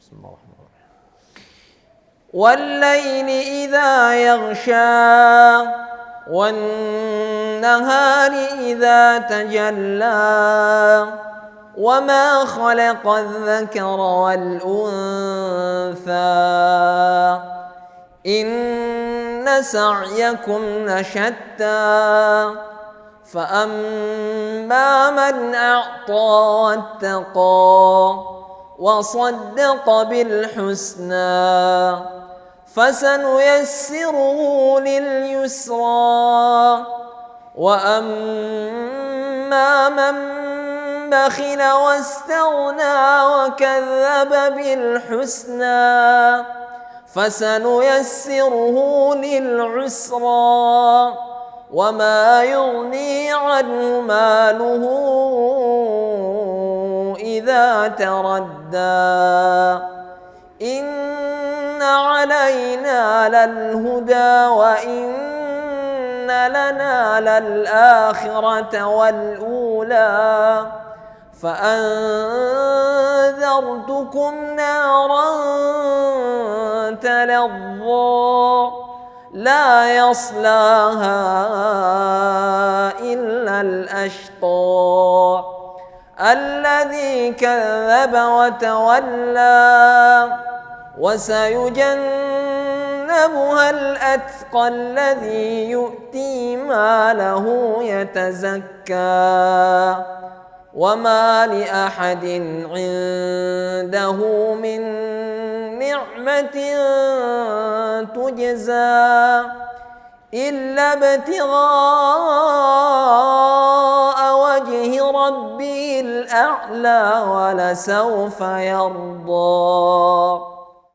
بسم الله الرحمن الرحيم. والليل إذا يغشى والنهار إذا تجلى وما خلق الذكر والأنثى إن سعيكم لشتى فأما من أعطى واتقى وصدق بالحسنى فسنيسره لليسرى وأما من بخل واستغنى وكذب بالحسنى فسنيسره للعسرى وما يغني عنه ماله إذا تردى إن علينا للهدى وإن لنا للآخرة والأولى فأنذرتكم نارا تلظى لا يصلاها إلا الأشقى الذي كذب وتولى وسيجنبها الأتقى الذي يؤتي ماله يتزكى وما لأحد عنده من نعمة تجزى إلا ابتغاء وجه ربه الأعلى ولسوف يرضى.